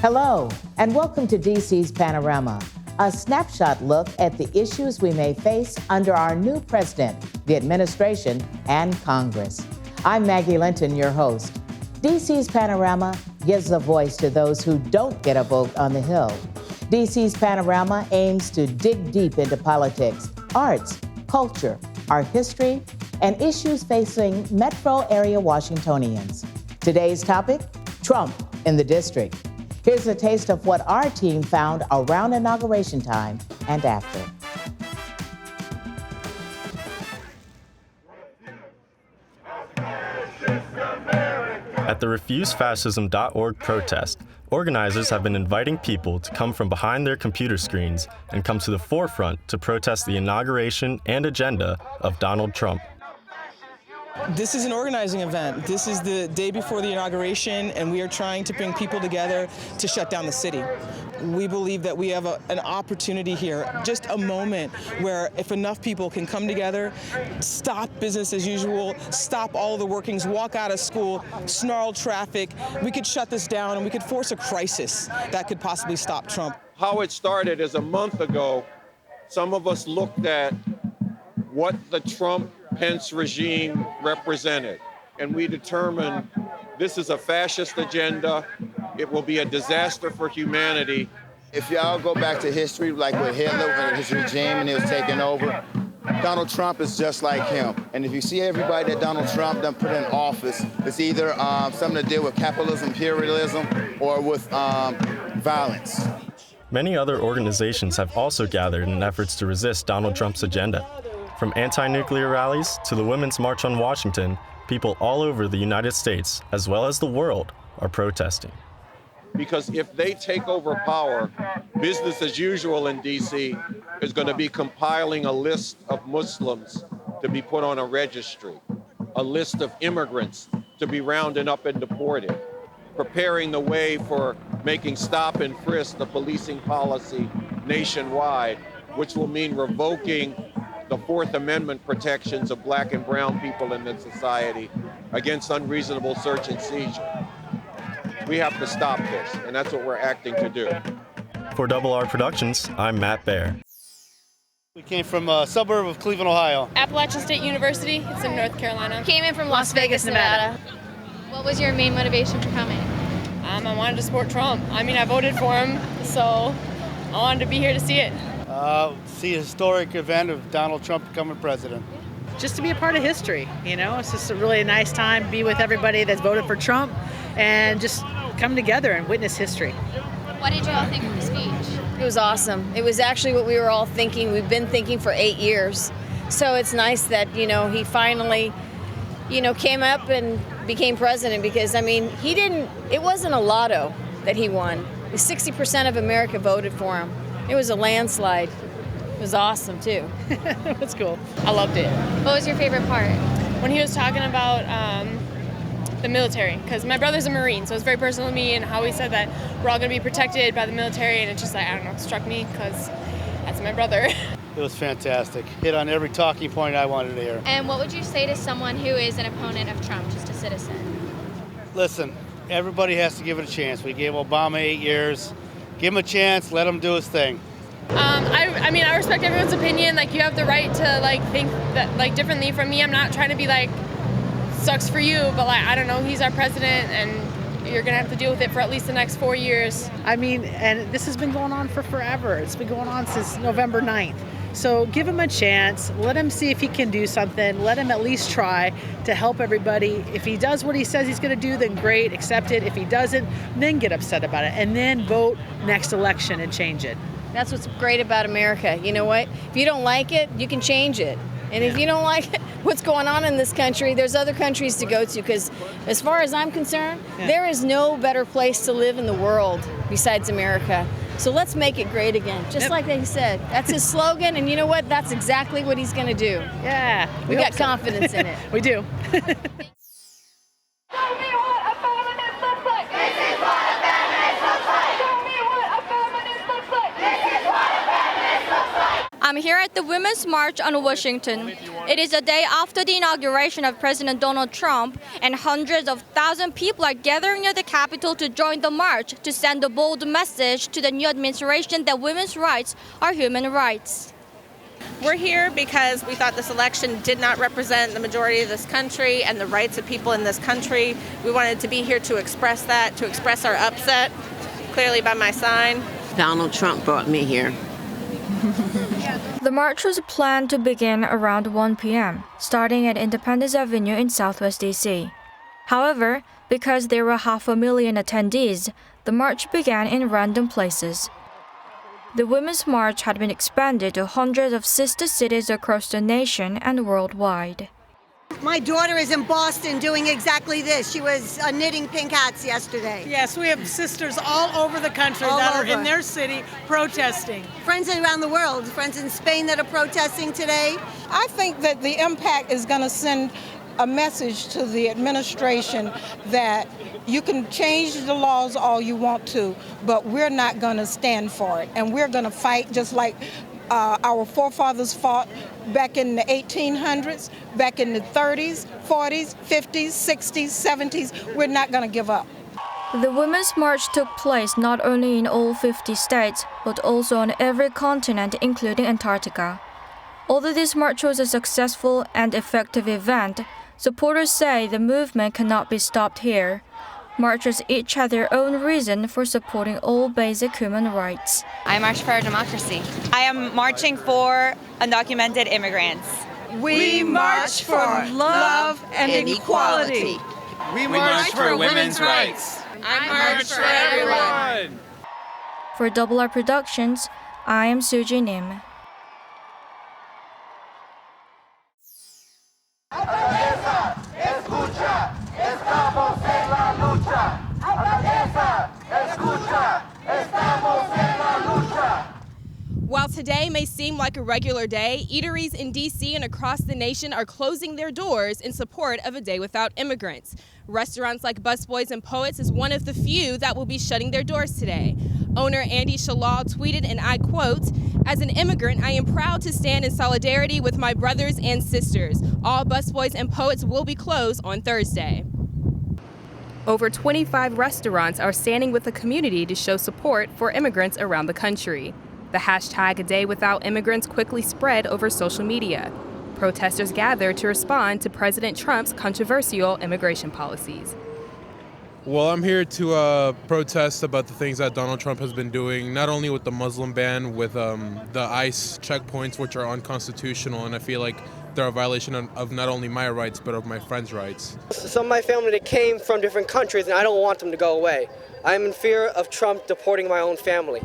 Hello, and welcome to DC's Panorama, a snapshot look at the issues we may face under our new president, the administration, and Congress. I'm Maggie Linton, your host. DC's Panorama gives a voice to those who don't get a vote on the Hill. DC's Panorama aims to dig deep into politics, arts, culture, our history, and issues facing metro area Washingtonians. Today's topic, Trump in the district. Here's a taste of what our team found around inauguration time and after. At the RefuseFascism.org protest, organizers have been inviting people to come from behind their computer screens and come to the forefront to protest the inauguration and agenda of Donald Trump. This is an organizing event. This is the day before the inauguration, and we are trying to bring people together to shut down the city. We believe that we have an opportunity here, just a moment where if enough people can come together, stop business as usual, stop all the workings, walk out of school, snarl traffic, we could shut this down and we could force a crisis that could possibly stop Trump. How it started is a month ago, some of us looked at what the Trump-Pence regime represented, and we determined this is a fascist agenda. It will be a disaster for humanity. If y'all go back to history, like with Hitler and his regime and he was taking over, Donald Trump is just like him. And if you see everybody that Donald Trump done put in office, it's either something to deal with capitalism, imperialism, or with violence. Many other organizations have also gathered in efforts to resist Donald Trump's agenda. From anti-nuclear rallies to the Women's March on Washington, people all over the United States, as well as the world, are protesting. Because if they take over power, business as usual in D.C. is going to be compiling a list of Muslims to be put on a registry, a list of immigrants to be rounded up and deported, preparing the way for making stop and frisk the policing policy nationwide, which will mean revoking the Fourth Amendment protections of black and brown people in this society against unreasonable search and seizure. We have to stop this, and that's what we're acting to do. For Double R Productions, I'm Matt Baer. We came from a suburb of Cleveland, Ohio. Appalachian State University, it's in North Carolina. Came in from Las Vegas, Nevada. What was your main motivation for coming? I wanted to support Trump. I voted for him, so I wanted to be here to see it. See a historic event of Donald Trump becoming president. Just to be a part of history, it's just a really nice time to be with everybody that's voted for Trump and just come together and witness history. What did you all think of the speech? It was awesome. It was actually what we were all thinking. We've been thinking for 8 years. So it's nice that, he finally, came up and became president because, it wasn't a lotto that he won. 60% of America voted for him. It was a landslide. It was awesome, too. That's cool. I loved it. What was your favorite part? When he was talking about the military, because my brother's a Marine, so it's very personal to me, and how he said that we're all going to be protected by the military, and it's just it struck me because that's my brother. It was fantastic. Hit on every talking point I wanted to hear. And what would you say to someone who is an opponent of Trump, just a citizen? Listen, everybody has to give it a chance. We gave Obama 8 years. Give him a chance, let him do his thing. I respect everyone's opinion. You have the right to think that differently from me. I'm not trying to be sucks for you, but I don't know, he's our president and you're gonna have to deal with it for at least the next 4 years. And this has been going on for forever. It's been going on since November 9th. So give him a chance, let him see if he can do something, let him at least try to help everybody. If he does what he says he's gonna do, then great, accept it. If he doesn't, then get upset about it and then vote next election and change it. That's what's great about America. You know what? If you don't like it, you can change it. And if you don't like what's going on in this country, there's other countries to go to, because as far as I'm concerned, there is no better place to live in the world besides America. So let's make it great again, just like they said. That's his slogan, and you know what? That's exactly what he's going to do. Yeah. We got confidence in it. We do. I'm here at the Women's March on Washington. It is a day after the inauguration of President Donald Trump, and hundreds of thousands of people are gathering near the Capitol to join the march to send a bold message to the new administration that women's rights are human rights. We're here because we thought this election did not represent the majority of this country and the rights of people in this country. We wanted to be here to express that, to express our upset, clearly by my sign. Donald Trump brought me here. The march was planned to begin around 1 p.m., starting at Independence Avenue in Southwest D.C. However, because there were 500,000 attendees, the march began in random places. The Women's March had been expanded to hundreds of sister cities across the nation and worldwide. My daughter is in Boston doing exactly this. She was knitting pink hats yesterday. Yes, we have sisters all over the country that are in their city protesting. Friends around the world, friends in Spain that are protesting today. I think that the impact is going to send a message to the administration that you can change the laws all you want to, but we're not going to stand for it. And we're going to fight just like our forefathers fought back in the 1800s, back in the 30s, 40s, 50s, 60s, 70s. We're not going to give up. The Women's March took place not only in all 50 states, but also on every continent, including Antarctica. Although this march was a successful and effective event, supporters say the movement cannot be stopped here. Marchers each had their own reason for supporting all basic human rights. I march for democracy. I am marching for undocumented immigrants. We march for love and equality. We march for women's rights. I march for everyone. For Double R Productions, I am Suji Nim. While today may seem like a regular day, eateries in D.C. and across the nation are closing their doors in support of a day without immigrants. Restaurants like Busboys and Poets is one of the few that will be shutting their doors today. Owner Andy Shalal tweeted, and I quote, "As an immigrant, I am proud to stand in solidarity with my brothers and sisters. All Busboys and Poets will be closed on Thursday." Over 25 restaurants are standing with the community to show support for immigrants around the country. The hashtag A Day Without Immigrants quickly spread over social media. Protesters gathered to respond to President Trump's controversial immigration policies. Well, I'm here to protest about the things that Donald Trump has been doing, not only with the Muslim ban, with the ICE checkpoints, which are unconstitutional, and I feel like they're a violation of not only my rights, but of my friends' rights. Some of my family that came from different countries, and I don't want them to go away. I'm in fear of Trump deporting my own family.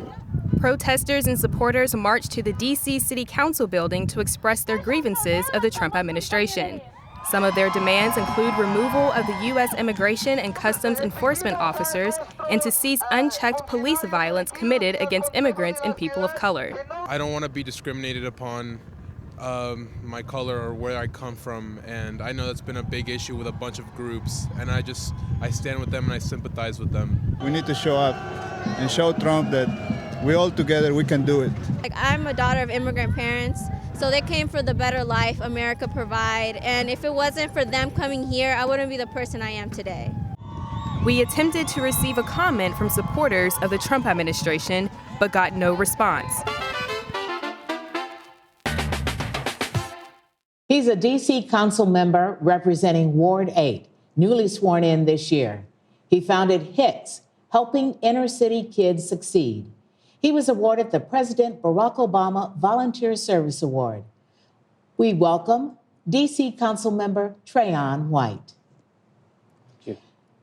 Protesters and supporters marched to the D.C. City Council building to express their grievances of the Trump administration. Some of their demands include removal of the U.S. immigration and customs enforcement officers and to cease unchecked police violence committed against immigrants and people of color. I don't want to be discriminated upon my color or where I come from, and I know that's been a big issue with a bunch of groups, and I stand with them and I sympathize with them. We need to show up and show Trump that we all together, we can do it. I'm a daughter of immigrant parents, so they came for the better life America provide, and if it wasn't for them coming here, I wouldn't be the person I am today. We attempted to receive a comment from supporters of the Trump administration, but got no response. He's a D.C. council member representing Ward 8, newly sworn in this year. He founded HICS, Helping Inner City Kids Succeed. He was awarded the President Barack Obama Volunteer Service Award. We welcome D.C. council member Trayvon White. Thank you.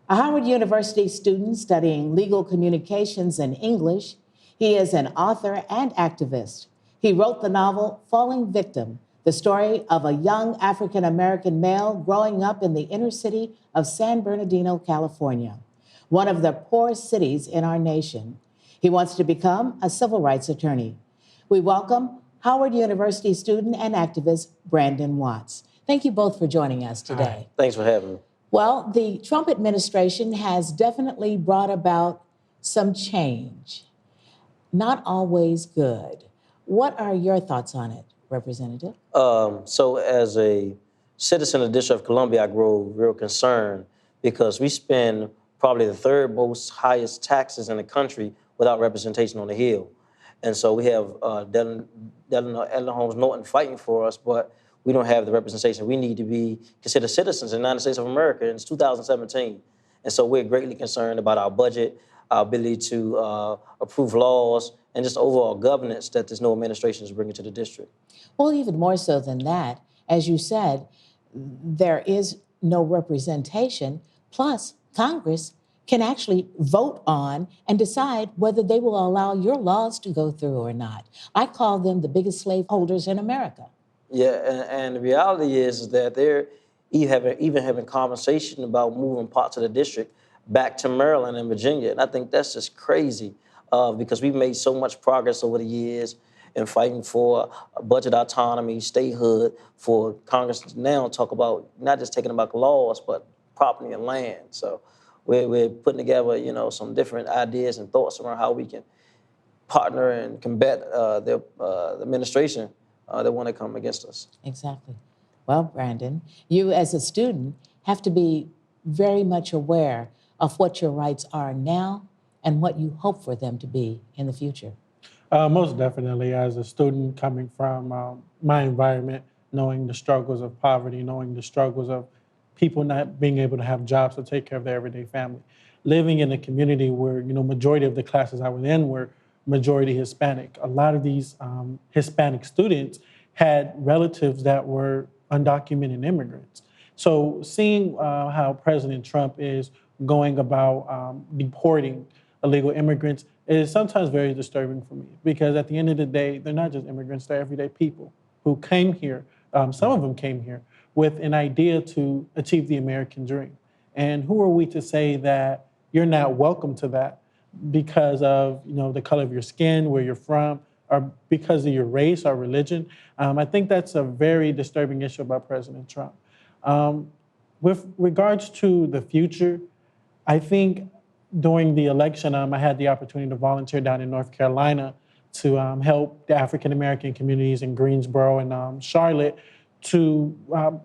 A Howard University student studying legal communications and English, he is an author and activist. He wrote the novel Falling Victim, the story of a young African-American male growing up in the inner city of San Bernardino, California, one of the poorest cities in our nation. He wants to become a civil rights attorney. We welcome Howard University student and activist Brandon Watts. Thank you both for joining us today. Hi. Thanks for having me. Well, the Trump administration has definitely brought about some change. Not always good. What are your thoughts on it? Representative? So as a citizen of the District of Columbia, I grow real concerned because we spend probably the third most highest taxes in the country without representation on the Hill. And so we have Ellen Holmes Norton fighting for us, but we don't have the representation. We need to be considered citizens in the United States of America, and it's 2017. And so we're greatly concerned about our budget, our ability to approve laws, and just overall governance that this new administration is bringing to the district. Well, even more so than that, as you said, there is no representation, plus Congress can actually vote on and decide whether they will allow your laws to go through or not. I call them the biggest slaveholders in America. Yeah, and the reality is that they're even having conversation about moving parts of the district back to Maryland and Virginia. And I think that's just crazy because we've made so much progress over the years in fighting for budget autonomy, statehood, for Congress to now talk about not just taking about laws, but property and land. So we're putting together, some different ideas and thoughts around how we can partner and combat the administration that want to come against us. Exactly. Well, Brandon, you as a student have to be very much aware of what your rights are now and what you hope for them to be in the future. Most definitely, as a student coming from my environment, knowing the struggles of poverty, knowing the struggles of people not being able to have jobs to take care of their everyday family. Living in a community where, majority of the classes I was in were majority Hispanic. A lot of these Hispanic students had relatives that were undocumented immigrants. So seeing how President Trump is going about deporting illegal immigrants is sometimes very disturbing for me, because at the end of the day, they're not just immigrants, they're everyday people who came here. Some of them came here with an idea to achieve the American dream. And who are we to say that you're not welcome to that because of the color of your skin, where you're from, or because of your race or religion? I think that's a very disturbing issue about President Trump. With regards to the future, I think during the election, I had the opportunity to volunteer down in North Carolina to help the African-American communities in Greensboro and Charlotte to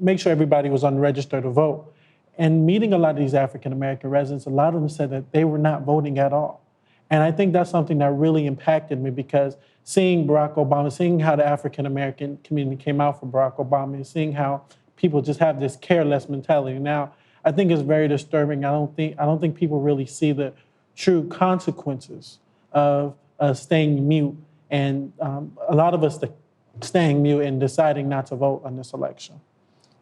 make sure everybody was unregistered to vote. And meeting a lot of these African-American residents, a lot of them said that they were not voting at all. And I think that's something that really impacted me, because seeing Barack Obama, seeing how the African-American community came out for Barack Obama, and seeing how people just have this careless mentality now, I think it's very disturbing. I don't think people really see the true consequences of staying mute, and a lot of us staying mute and deciding not to vote on this election.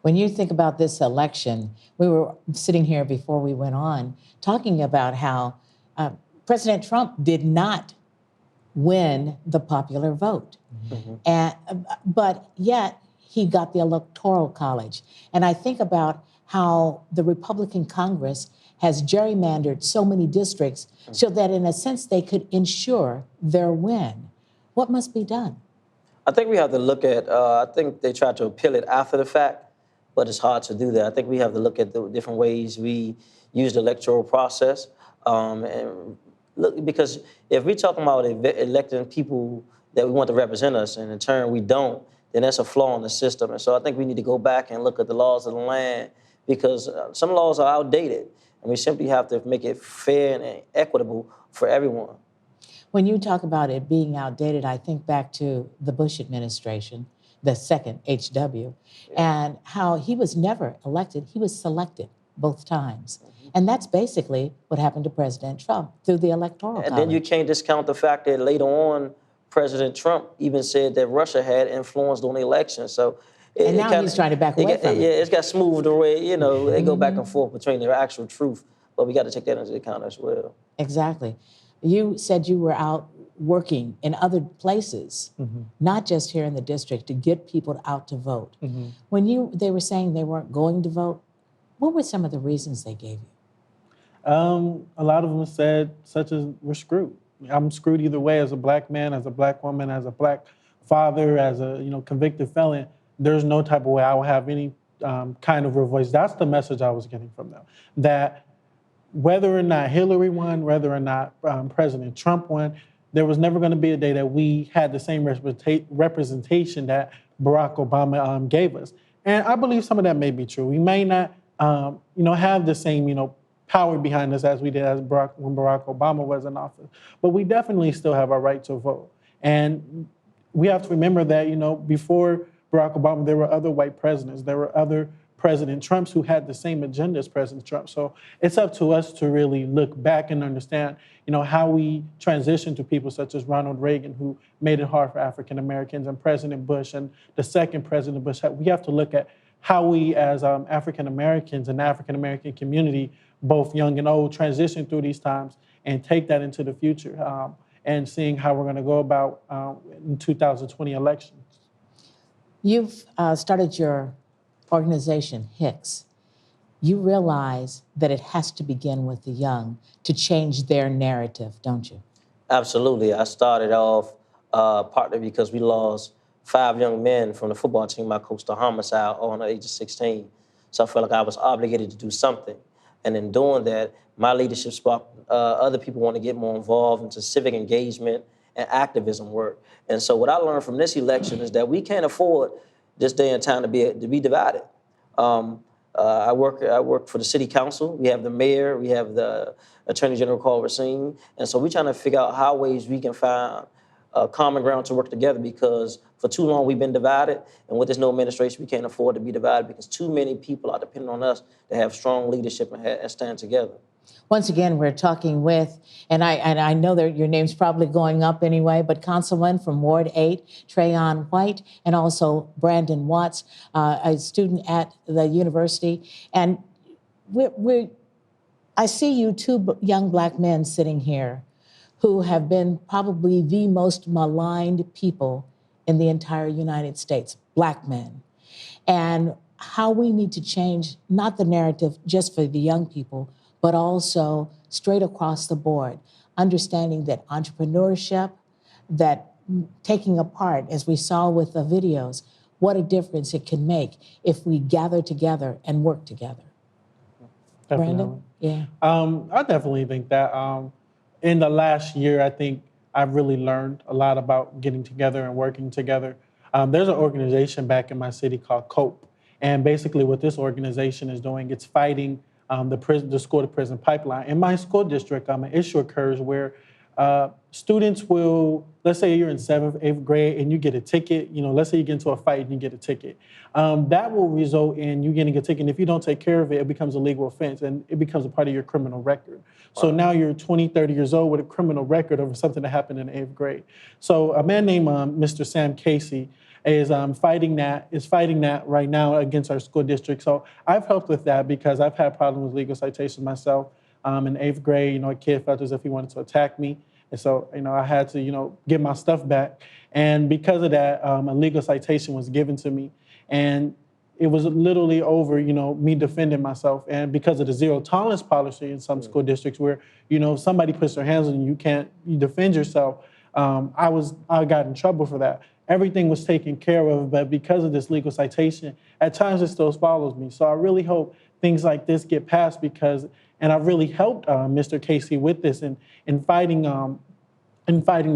When you think about this election, we were sitting here before we went on talking about how President Trump did not win the popular vote, but yet he got the Electoral College. And I think about how the Republican Congress has gerrymandered so many districts so that in a sense they could ensure their win. What must be done? I think we have to look at, I think they tried to appeal it after the fact, but it's hard to do that. I think we have to look at the different ways we use the electoral process. And look, because if we're talking about electing people that we want to represent us, and in turn we don't, then that's a flaw in the system. And so I think we need to go back and look at the laws of the land, because some laws are outdated, and we simply have to make it fair and equitable for everyone. When you talk about it being outdated, I think back to the Bush administration, the second HW, and how he was never elected, he was selected both times. And that's basically what happened to President Trump through the Electoral College. And then you can't discount the fact that later on, President Trump even said that Russia had influenced on the election. So and now he's trying to back away from it. Yeah, it's got smoothed away. They go back and forth between their actual truth, but we got to take that into account as well. Exactly. You said you were out working in other places, not just here in the district, to get people out to vote. When they were saying they weren't going to vote, what were some of the reasons they gave you? A lot of them said, such as, we're screwed. I'm screwed either way, as a black man, as a black woman, as a black father, as a convicted felon. There's no type of way I will have any kind of a voice. That's the message I was getting from them. That whether or not Hillary won, whether or not President Trump won, there was never going to be a day that we had the same representation that Barack Obama gave us. And I believe some of that may be true. We may not, have the same, power behind us as we did when Barack Obama was in office, but we definitely still have our right to vote. And we have to remember that, before Barack Obama, there were other white presidents. There were other President Trumps who had the same agenda as President Trump. So it's up to us to really look back and understand, how we transition to people such as Ronald Reagan, who made it hard for African Americans, and President Bush and the second President Bush. We have to look at how we as African Americans and the African American community, both young and old, transition through these times and take that into the future and seeing how we're going to go about in 2020 elections. You've started your organization, Hicks. You realize that it has to begin with the young to change their narrative, don't you? Absolutely. I started off partly because we lost 5 young men from the football team I coached to homicide all under the age of 16. So I felt like I was obligated to do something. And in doing that, my leadership sparked other people want to get more involved into civic engagement and activism work. And so what I learned from this election is that we can't afford this day and time to be divided. I work for the city council. We have the mayor. We have the attorney general, Carl Racine. And so we're trying to figure out how ways we can find common ground to work together, because for too long we've been divided. And with this new administration, we can't afford to be divided because too many people are depending on us to have strong leadership and stand together. Once again, we're talking with, and I know that your name's probably going up anyway, but Councilman from Ward 8, Trayvon White, and also Brandon Watts, a student at the university. And I see you 2 young Black men sitting here who have been probably the most maligned people in the entire United States, Black men. And how we need to change, not the narrative just for the young people, but also straight across the board, understanding that entrepreneurship, that taking a part, as we saw with the videos, what a difference it can make if we gather together and work together. Definitely. Brandon? Yeah. I definitely think that in the last year, I think I've really learned a lot about getting together and working together. There's an organization back in my city called COPE. And basically what this organization is doing, it's fighting the school-to-prison pipeline. In my school district, an issue occurs where students will, let's say you're in 7th, 8th grade and you get a ticket, let's say you get into a fight and you get a ticket. That will result in you getting a ticket. And if you don't take care of it, it becomes a legal offense and it becomes a part of your criminal record. So now you're 20, 30 years old with a criminal record over something that happened in 8th grade. So a man named Mr. Sam Casey is fighting that right now against our school district. So I've helped with that because I've had problems with legal citations myself. In 8th grade, a kid felt as if he wanted to attack me. And so, I had to, get my stuff back. And because of that, a legal citation was given to me. And it was literally over, me defending myself. And because of the zero tolerance policy in some school districts where, if somebody puts their hands on you, you defend yourself. I got in trouble for that. Everything was taken care of, but because of this legal citation, at times it still follows me. So I really hope things like this get passed and I've really helped Mr. Casey with this in fighting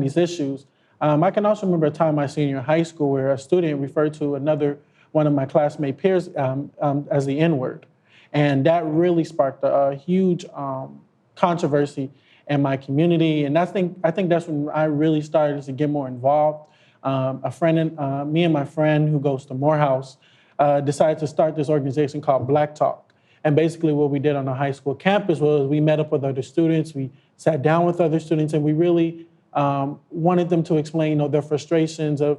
these issues. I can also remember a time my senior in high school where a student referred to one of my classmate peers as the N-word. And that really sparked a huge controversy in my community. And I think that's when I really started to get more involved. Me and my friend who goes to Morehouse decided to start this organization called Black Talk. And basically what we did on the high school campus was we met up with other students, we sat down with other students, and we really wanted them to explain their frustrations of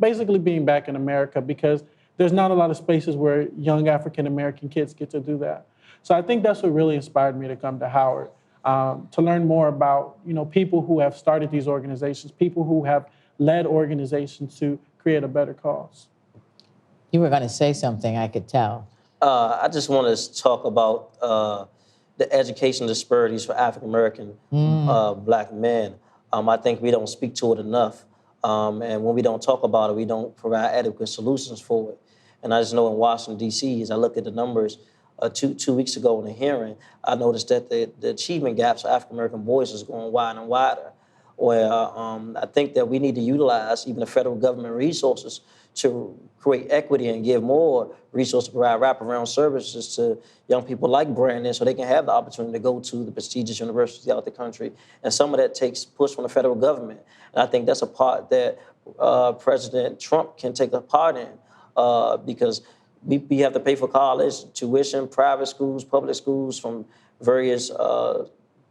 basically being back in America, because there's not a lot of spaces where young African-American kids get to do that. So I think that's what really inspired me to come to Howard, to learn more about people who have started these organizations, people who have led organizations to create a better cause. You were going to say something, I could tell. I just want to talk about the education disparities for African-American Black men. I think we don't speak to it enough. And when we don't talk about it, we don't provide adequate solutions for it. And I just know in Washington, D.C., as I looked at the numbers 2 weeks ago in a hearing, I noticed that the achievement gaps for African-American boys is going wider and wider. Where I think that we need to utilize even the federal government resources to create equity and give more resources to provide wraparound services to young people like Brandon so they can have the opportunity to go to the prestigious universities out the country. And some of that takes push from the federal government. And I think that's a part that President Trump can take a part in because we have to pay for college, tuition, private schools, public schools from various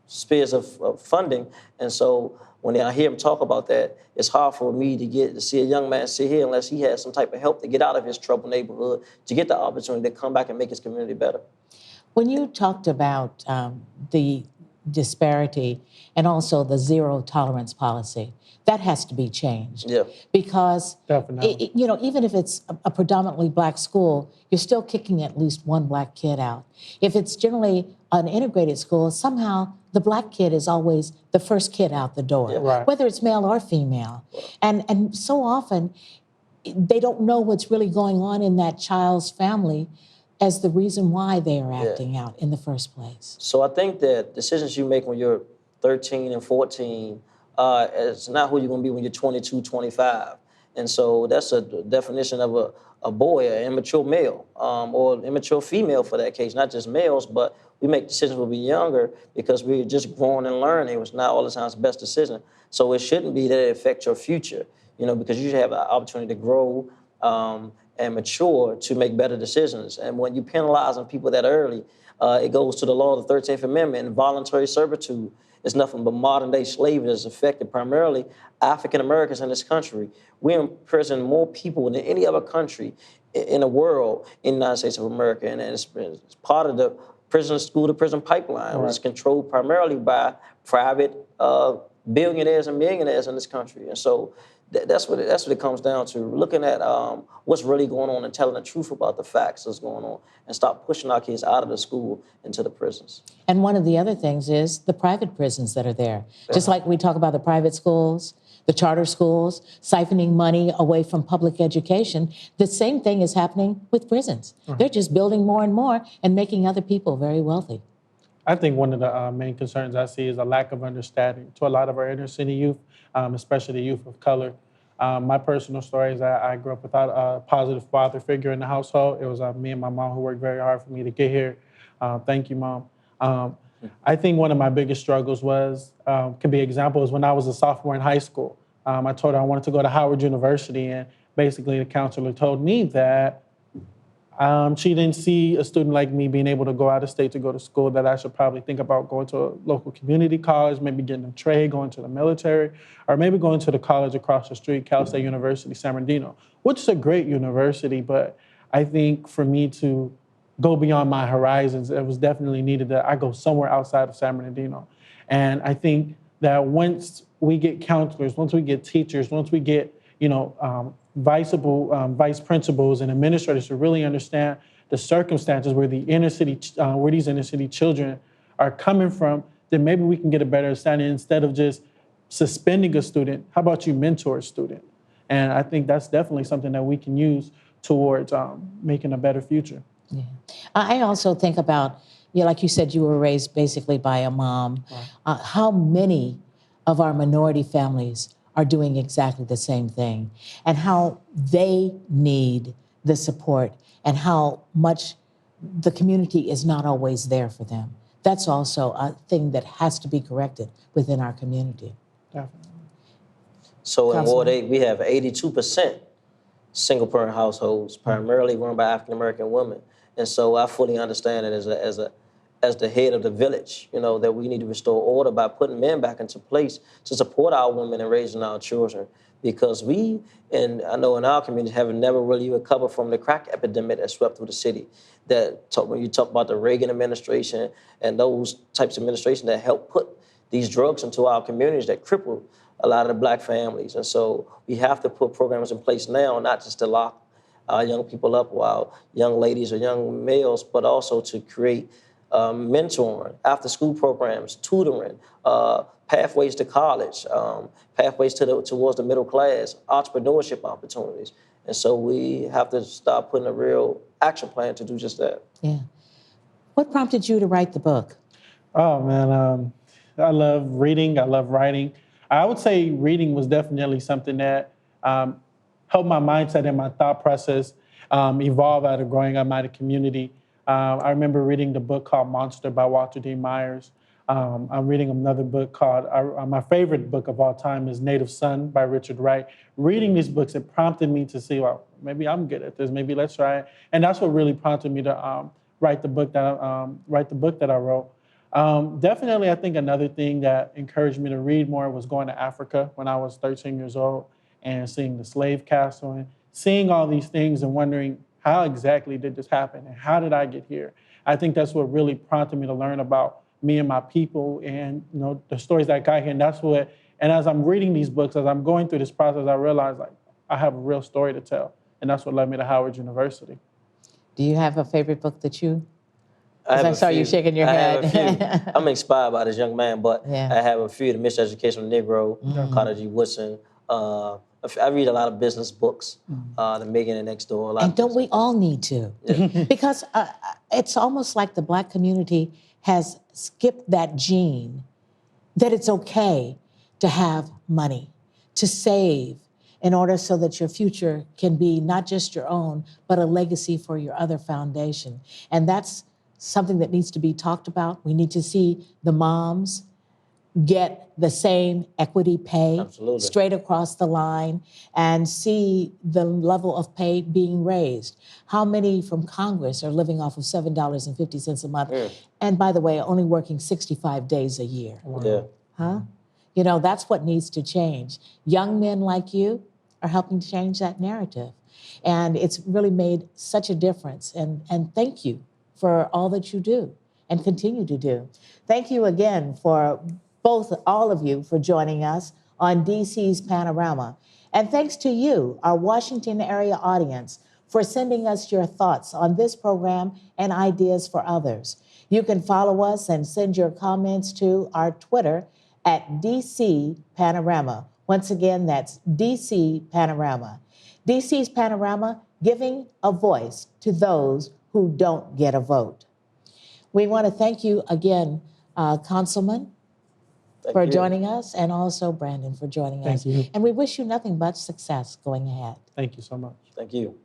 spheres of funding. And so when I hear him talk about that, it's hard for me to see a young man sit here unless he has some type of help to get out of his troubled neighborhood, to get the opportunity to come back and make his community better. When you talked about the disparity and also the zero tolerance policy, that has to be changed. Yeah. Because, Definitely. even if it's a predominantly black school, you're still kicking at least one black kid out. If it's generally an integrated school, somehow the black kid is always the first kid out the door, Right. whether it's male or female. And so often, they don't know what's really going on in that child's family as the reason why they are acting out in the first place. So I think that decisions you make when you're 13 and 14 is not who you're going to be when you're 22, 25. And so that's a definition of a boy, an immature male, or immature female for that case, not just males, but we make decisions when we're younger because we're just growing and learning. It's not all the time the best decision. So it shouldn't be that it affects your future, because you should have an opportunity to grow and mature to make better decisions. And when you penalize people that early, it goes to the law of the 13th Amendment, and voluntary servitude is nothing but modern-day slavery that's affected primarily African Americans in this country. We imprison more people than any other country in the world in the United States of America, and it's part of the prison school-to-prison pipeline, which is controlled primarily by private billionaires and millionaires in this country. And so that's what it comes down to, looking at what's really going on and telling the truth about the facts that's going on, and stop pushing our kids out of the school into the prisons. And one of the other things is the private prisons that are there. Just like we talk about the private schools, the charter schools, siphoning money away from public education, the same thing is happening with prisons. They're just building more and more and making other people very wealthy. I think one of the main concerns I see is a lack of understanding to a lot of our inner city youth, especially the youth of color. My personal story is that I grew up without a positive father figure in the household. It was me and my mom who worked very hard for me to get here. Thank you, Mom. I think one of my biggest struggles could be examples when I was a sophomore in high school. I told her I wanted to go to Howard University, and basically the counselor told me that she didn't see a student like me being able to go out of state to go to school, that I should probably think about going to a local community college, maybe getting a trade, going to the military, or maybe going to the college across the street, Cal State University, San Bernardino, which is a great university. But I think for me to go beyond my horizons, it was definitely needed that I go somewhere outside of San Bernardino. And I think that once we get counselors, once we get teachers, once we get, vice principals and administrators to really understand the circumstances where these inner city children are coming from, then maybe we can get a better understanding. Instead of just suspending a student, how about you mentor a student? And I think that's definitely something that we can use towards making a better future. Yeah. I also think about, like you said, you were raised basically by a mom. Right. How many of our minority families are doing exactly the same thing, and how they need the support, and how much the community is not always there for them. That's also a thing that has to be corrected within our community. Definitely. So in Ward 8, we have 82% single-parent households, primarily run by African-American women. And so I fully understand it as the head of the village, that we need to restore order by putting men back into place to support our women and raising our children. Because I know in our community, have never really recovered from the crack epidemic that swept through the city. When you talk about the Reagan administration and those types of administration that helped put these drugs into our communities that crippled a lot of the black families. And so we have to put programs in place now, not just to lock our young people up while young ladies or young males, but also to create mentoring, after-school programs, tutoring, pathways to college, pathways towards the middle class, entrepreneurship opportunities. And so we have to start putting a real action plan to do just that. Yeah. What prompted you to write the book? Oh, man, I love reading. I love writing. I would say reading was definitely something that helped my mindset and my thought process evolve out of growing up in the community. I remember reading the book called Monster by Walter D. Myers. I'm reading another book called, my favorite book of all time is Native Son by Richard Wright. Reading these books, it prompted me to see, well, maybe I'm good at this, maybe let's try it. And that's what really prompted me to write the book that I wrote. Definitely, I think another thing that encouraged me to read more was going to Africa when I was 13 years old and seeing the slave castle and seeing all these things and wondering how exactly did this happen and how did I get here? I think that's what really prompted me to learn about me and my people and the stories that got here. And as I'm reading these books, as I'm going through this process, I realized like I have a real story to tell. And that's what led me to Howard University. Do you have a favorite book that you? Because I saw you shaking your head. I have a few. I'm inspired by this young man, but I have a few. The Miseducation of the Negro, Carter G. Woodson. I read a lot of business books, The Making It Next Door. And don't we all need to? Yeah. Because it's almost like the Black community has skipped that gene that it's okay to have money, to save in order so that your future can be not just your own, but a legacy for your other foundation. And that's something that needs to be talked about. We need to see the moms get the same equity pay straight across the line and see the level of pay being raised. How many from Congress are living off of $7.50 a month? And by the way, only working 65 days a year. Yeah. Huh? That's what needs to change. Young men like you are helping to change that narrative. And it's really made such a difference. And thank you for all that you do and continue to do. Thank you again for all of you for joining us on DC's Panorama. And thanks to you, our Washington area audience, for sending us your thoughts on this program and ideas for others. You can follow us and send your comments to our Twitter at DC Panorama. Once again, that's DC Panorama. DC's Panorama, giving a voice to those who don't get a vote. We want to thank you again, Councilman, for joining us, and also Brandon for joining us. Thank you. And we wish you nothing but success going ahead. Thank you so much. Thank you.